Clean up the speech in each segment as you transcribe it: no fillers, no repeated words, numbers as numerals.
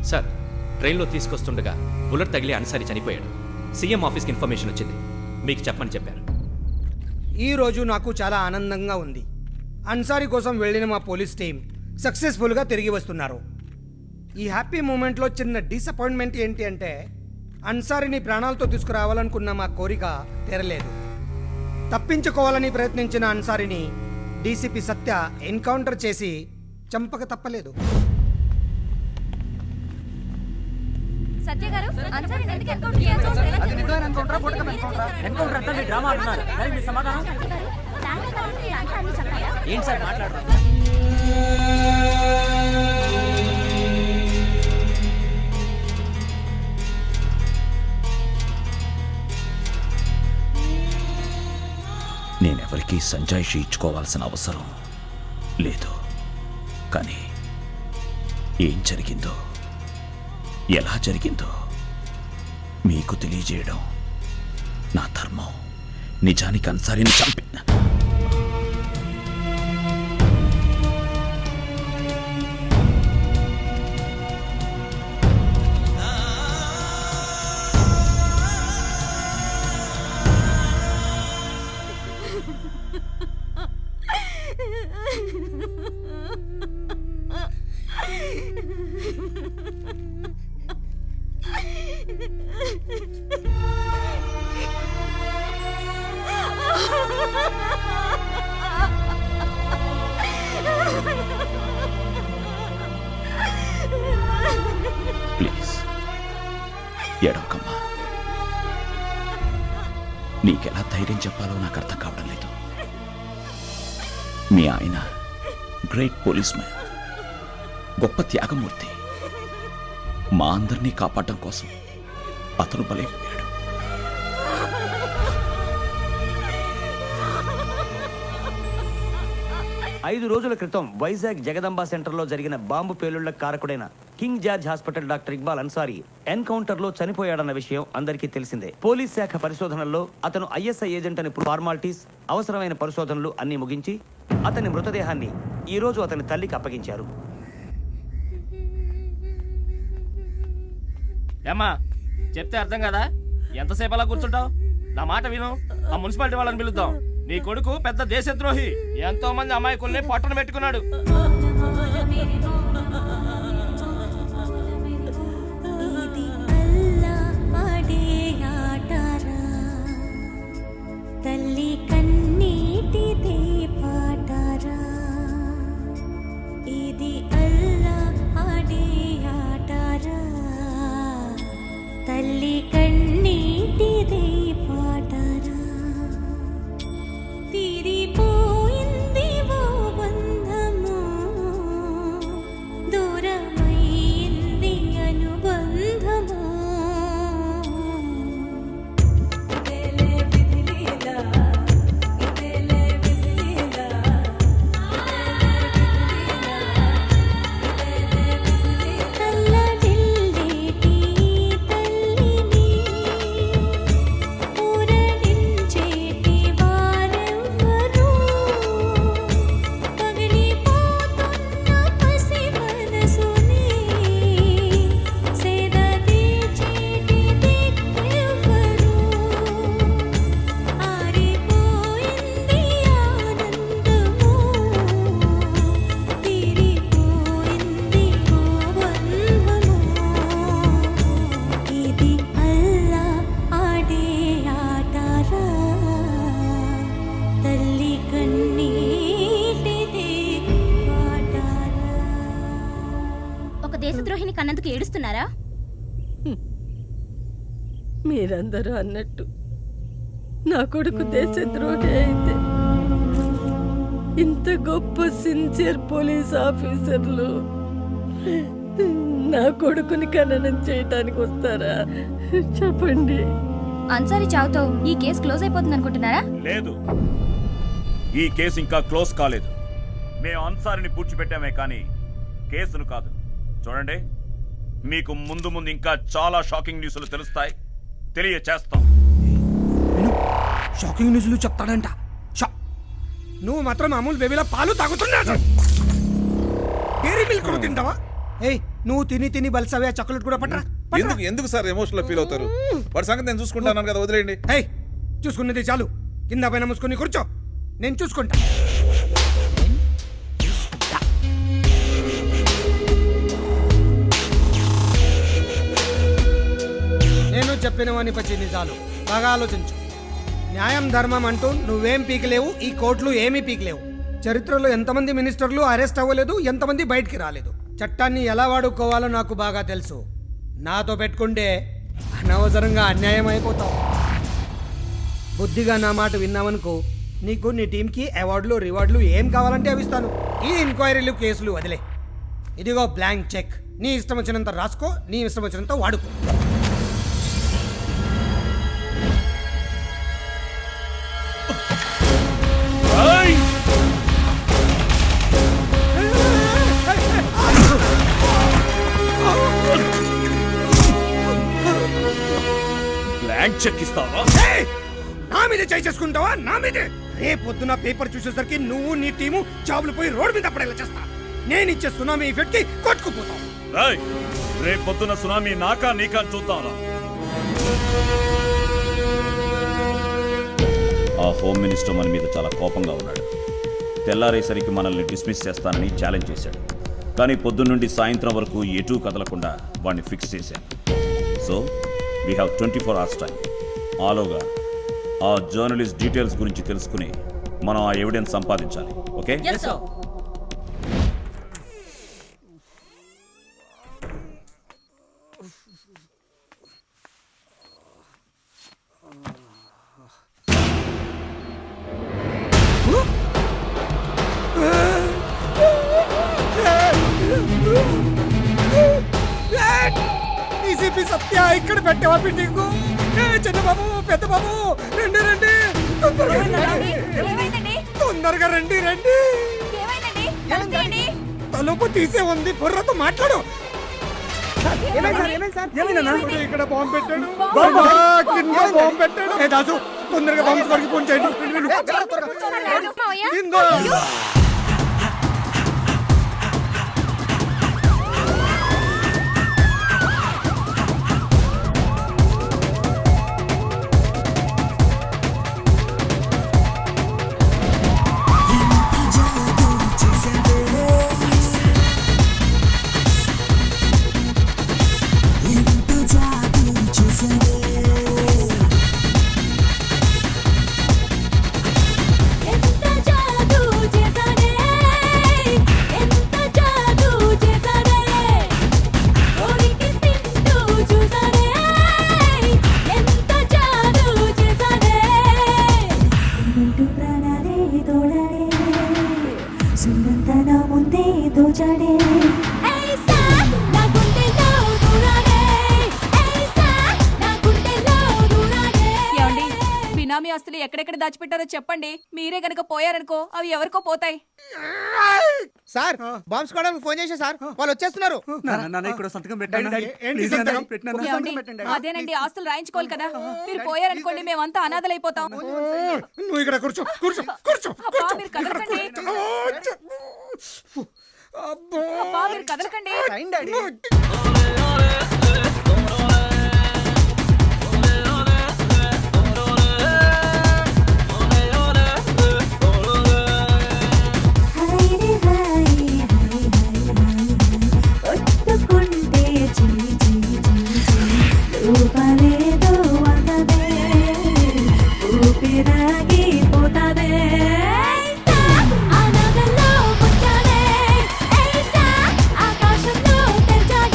Sir, ట్రైన్లో తీసుకొస్తుండగా bullet తగిలి అన్సారీ చనిపోయాడు. సీఎం ఆఫీస్కి ఇన్ఫర్మేషన్ వచ్చింది, మీకు చెప్పమని చెప్పారు. ఈరోజు నాకు చాలా ఆనందంగా ఉంది. అన్సారీ కోసం వెళ్ళిన మా పోలీస్ టీం సక్సెస్ఫుల్గా తిరిగి వస్తున్నారు. ఈ హ్యాపీ మూమెంట్లో చిన్న డిసప్పాయింట్మెంట్ ఏంటి అంటే అన్సారీని ప్రాణాలతో తీసుకురావాలనుకున్న మా కోరిక తీరలేదు. తప్పించుకోవాలని ప్రయత్నించిన అన్సారీని డీసీపీ సత్య ఎన్కౌంటర్ చేసి చంపక తప్పలేదు. సత్య గారు, అన్సారీని ఎందుకు ఎన్కౌంటర్ చేయాల్సి అది నిజమైన ఎన్కౌంటర్ ఫోటో ఎన్కౌంటర్ అంటే మీ డ్రామా అంటున్నారు. మరి మీ సమాధానం ఏంటి సార్ మాట్లాడుతున్నారు? నేనెవరికీ సంజాయిషి ఇచ్చుకోవాల్సిన అవసరం లేదు. కానీ ఏం జరిగిందో, ఎలా జరిగిందో మీకు తెలియజేయడం నా ధర్మం. నిజానికి అన్సారీని చంపి ప్లీజ్ ఎడవకమ్మా. నీకెలా ధైర్యం చెప్పాలో నాకు అర్థం కావడం లేదు. మీ ఆయన గ్రేట్ పోలీస్ మ్యాన్, గొప్ప త్యాగమూర్తి. మా అందరినీ కాపాడడం కోసం అతను బలైపోయాడు. 5 రోజుల క్రితం వైజాగ్ జగదంబ సెంటర్లో జరిగిన బాంబు పేలుళ్ల కారకుడైన King George hospital doctor Iqbal Ansari ఎన్కౌంటర్లో చనిపోయాడన్న విషయం అందరికీ తెలిసిందే. పోలీస్ శాఖ పరిశోధనల్లో అతను ఐఎస్ఐ ఏజెంట్ అని ఫార్మాలిటీస్, అవసరమైన పరిశోధనలు అన్నీ ముగించి అతని మృతదేహాన్ని ఈ రోజు అతని తల్లికి అప్పగించారు. ఏమ్మా, చెప్తే అర్థం కదా? ఎంతసేపు అలా కూర్చుంటావు? నా మాట విను. ఆ మున్సిపాలిటీ వాళ్ళని పిలుద్దాం. నీ కొడుకు పెద్ద దేశద్రోహి. ఎంతో మంది అమాయకుల్ని పట్టణ పెట్టుకున్నాడు. తల్లి కన్నీటిదే పాటారా, ఇది అల్లా ఆడే ఆటారా. తల్లి కన్నీటిదే పాటారా, తీరిపోయింది ఓ బంధము, కన్నందుకు ఏడుస్తున్నారా? మీరందరూ అన్నట్టు నా కొడుకు దేశద్రోహి అయితే ఇంత గొప్ప సిన్సియర్ పోలీస్ ఆఫీసర్లు నా కొడుకుని ఖననం చేయటానికి వస్తారా? చెప్పండి. అన్సారీ చావుతో ఈ కేసు క్లోజ్ అయిపోతుంది అనుకుంటున్నారా? లేదు, ఈ కేసు ఇంకా క్లోజ్ కాలేదు. మేము అన్సారిని పూడ్చిపెట్టామే కానీ కేసును కాదు. చూడండి, మీకు ముందు ముందు ఇంకా చాలా షాకింగ్ న్యూస్లు తెలుస్తాయి, తెలియచేస్తాం. షాకింగ్ న్యూస్లు చెప్తాడంట. నువ్వు మాత్రం అమూల్ బేబీలో పాలు తాగుతున్నావు. డైరీ మిల్క్ కూడా తింటావా? ఏయ్, నువ్వు తిని తిని బలిసావే చాక్లెట్ కూడా పట్టరా. ఎందుకు సార్ ఎమోషనల్ ఫీల్ అవుతారు? వాడి సంగతి నేను చూసుకుంటాను కదా, వదిలేయండి. ఏయ్, చూసుకున్నది చాలు. కింద పైన మూసుకొని కూర్చో, నేను చూసుకుంటా. నేను చెప్పినవని పచ్చి నిజాలు బాగా ఆలోచించు. న్యాయం ధర్మం అంటూ నువ్వేం పీకలేవు, ఈ కోర్టులు ఏమీ పీకలేవు. చరిత్రలో ఎంతమంది మినిస్టర్లు అరెస్ట్ అవ్వలేదు, ఎంతమంది బయటికి రాలేదు. చట్టాన్ని ఎలా వాడుకోవాలో నాకు బాగా తెలుసు. నాతో పెట్టుకుంటే అనవసరంగా అన్యాయం అయిపోతావు. బుద్ధిగా నా మాట విన్నావనుకో, నీకు నీ టీంకి అవార్డులు రివార్డులు ఏం కావాలంటే అవి ఇస్తాను. ఈ ఎంక్వైరీలు కేసులు వదిలే. ఇదిగో బ్లాంక్ చెక్. నీ ఇష్టం వచ్చినంత రాసుకో, నీ ఇష్టం వచ్చినంత వాడుకో. బ్లాంక్ చెక్ ఇస్తావా? ఏయ్! నా మీద చేసుకుంటావా? నా మీదే. రేపొద్దున పేపర్ చూసేసరికి నువ్వు నీ టీము జాబులు పోయి రోడ్డు మీద పడేలా చేస్తా. నేను ఇచ్చే సునామీ ఎఫెక్ట్ కి కొట్టుకుపోతావు. రేపు పొద్దున సునామీ నాకా నీకా చూద్దాంరా. ఆ హోమ్ మినిస్టర్ మన మీద చాలా కోపంగా ఉన్నాడు. తెల్లారేసరికి మనల్ని డిస్మిస్ చేస్తానని ఛాలెంజ్ చేశాడు. కానీ పొద్దున్నుండి సాయంత్రం వరకు ఎటూ కదలకుండా వాడిని ఫిక్స్ చేశాను. So we have 24 hours time. ఆలోగా ఆ జర్నలిస్ట్ డీటెయిల్స్ గురించి తెలుసుకుని మనం ఆ ఎవిడెన్స్ సంపాదించాలి. ఓకే? డీసీపీ సత్య ఇక్కడ పెట్టావా బిల్డింగు? చిన్న బాబు, పెద్ద బాబు, రండి రండి, తొందరగా రండి రండి. తలుపు తీసే ఉంది, బుర్రతో మాట్లాడు. ఇక్కడ బాంబు పెట్టాడు, కింద బాంబు పెట్టాడు. ఏ దాసు, తొందరగా బాంబు కొరికి ఫోన్ చేయండి. బినామీ ఆస్తులు ఎక్కడెక్కడ దాచిపెట్టారో చెప్పండి. మీరే గనక పోయారనుకో అవి ఎవరికో పోతాయి. సార్, బాంబ్స్ కూడా ఫోన్ చేశా సార్, వాళ్ళు వచ్చేస్తున్నారు. అదేనండి, ఆస్తులు రాయించుకోవాలి కదా. మీరు పోయారనుకోండి మేమంతా అనాథలైపోతాం. నువ్వు ఇక్కడ కూర్చో కూర్చో కూర్చో. అబ్బా, మీరు కదలకండి. అబ్బా, మీరు కదలకండి. ఆకాశంలో తెచ్చాడే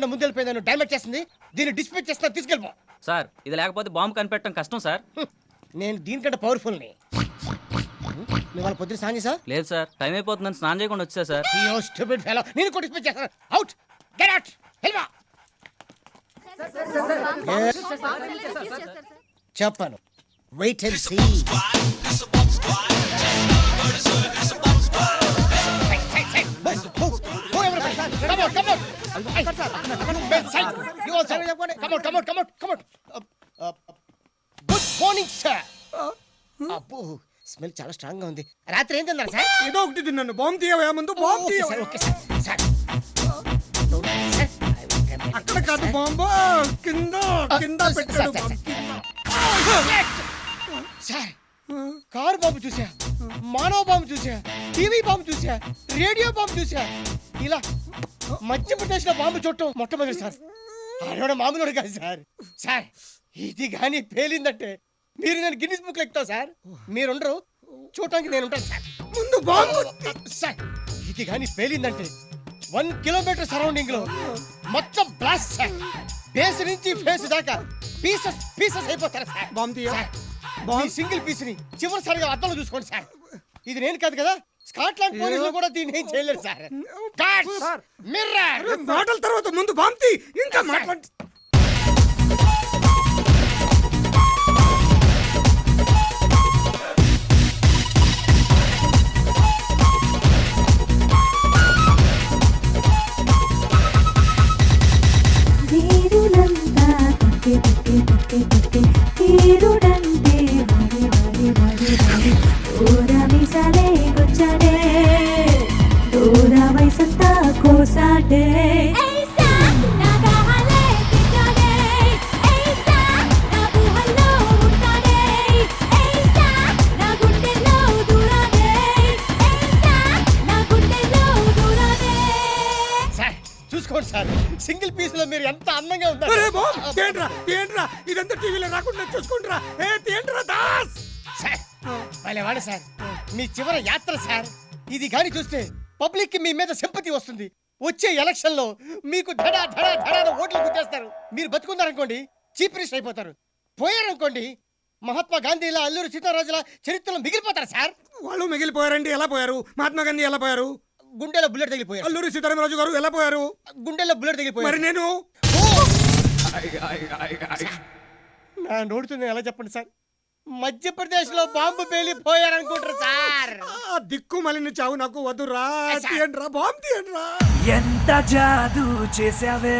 కన్నా ముందు వెళ్ళిపోయిందని డ్యామేజ్ చేస్తుంది. దీన్ని డిస్పాచ్ చేస్తా, తీసుకెళ్ళిపో. సార్ ఇది లేకపోతే బాంబు కనిపెట్టడం కష్టం సార్. నేను దీనికంటే పవర్ఫుల్ని. వాళ్ళ పొద్దున స్నానం చేసా? లేదు సార్, టైం అయిపోతుందని స్నానం చేయకుండా వచ్చా సార్. నేను కూడా డిస్పాచ్ చేస్తాను. అవుట్, గెట్ అవుట్, వెళ్ళిపో. చెప్పాను, wait and see. Good morning sir. అబ్బో, స్మెల్ చాలా స్ట్రాంగ్ గా ఉంది. రాత్రి ఏం తిన్నారు సార్? ఏదో ఒకటి తిన్నాను. బాంబు తీయవా ముందు? బాంబు తీయవా? Okay sir. సార్ అక్కడ కాదు బాంబు, కింద కింద పెట్టాడు బాంబు. సార్, కారు బాంబు చూసా, మానవ బాంబు చూసా, టీవీ బాంబు చూసా, రేడియో బాంబు చూసా. ఇలా మధ్యప్రదేశ్ లో బాంబు చూడటం మొట్టమొదటి సార్. ఆడవాడు మామూలు కాదు సార్. సార్, ఇది కానీ పేలిందంటే మీరు నేను గిన్నిస్ బుక్ లో ఎక్కుతావు సార్. మీరుండరు, చూడటానికి నేను ఉంటాను సార్. ముందు బాంబు సార్, ఇది కానీ పేలిందంటే 1 కిలోమీటర్ సరౌండింగ్ లో మొత్తం బ్లాస్ట్ సార్. బేస్ నుంచి ఫేస్ దాకా పీసెస్ పీసెస్ అయిపోతారు సార్. బాంబు తీయ. ఈ సింగిల్ పీస్ ని చివరిసారిగా అద్దంలో చూసుకోండి సార్. ఇది నేను కాదు కదా, స్కాట్లాండ్ పోలీసులు కూడా దీన్ని ఏం చేయలేరు సార్. మిర్రర్ మాటల తర్వాత ముందు బాంబు తీ. ఇంకా మాట్లాడు. సార్, చూసుకోండి సార్, సింగిల్ పీస్ లో మీరు ఎంత అందంగా అరే ఉంటారు. బాంబు తేండ్రా, తేండ్రా. ఇదంతా టీవీలో రాకుండా చూసుకుంటారా. ఏ తేండ్రా దాస్. సార్, వాళ్ళ సార్, మీ చివరి యాత్ర సార్. ఇది గాని చూస్తే పబ్లిక్ కి మీ మీద సింపతి వస్తుంది. వచ్చే ఎలక్షన్ లో మీకు ధడా ధడా ధడా ఓట్లు గుర్తేస్తారు. మీరు బతుకున్నారనుకోండి, చీఫ్ మినిస్టర్ అయిపోతారు. పోయారనుకోండి, మహాత్మా గాంధీలా, అల్లూరి సీతారాజుల చరిత్రలో మిగిలిపోతారు సార్. వాళ్ళు మిగిలిపోయారండి. ఎలా పోయారు? మహాత్మా గాంధీ ఎలా పోయారు? గుండెలో బుల్లెట్ తగిలిపోయారు. అల్లూరి సీతారామరాజు గారు ఎలా పోయారు? గుండెలో బుల్లెట్ తగిలిపోయారు. మరి నేను నా నోడుతో నేను ఎలా చెప్పండి సార్? మధ్యప్రదేశ్ లో బాంబు పేలిపోయారనుకుంటారు సార్. ఆ దిక్కు మలిని చావు నాకు వద్దురా. తీయండ్రా, బాంబు తీయండ్రా. ఎంత జాదు చేసావే,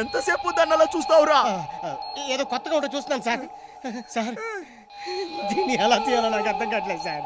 ఎంతసేపు దాన్ని అలా చూస్తావురా? ఏదో కొత్తగా ఉంటే చూస్తున్నాను సార్. సార్, దీన్ని ఎలా తీయాలో నాకు అర్థం కావట్లేదు సార్.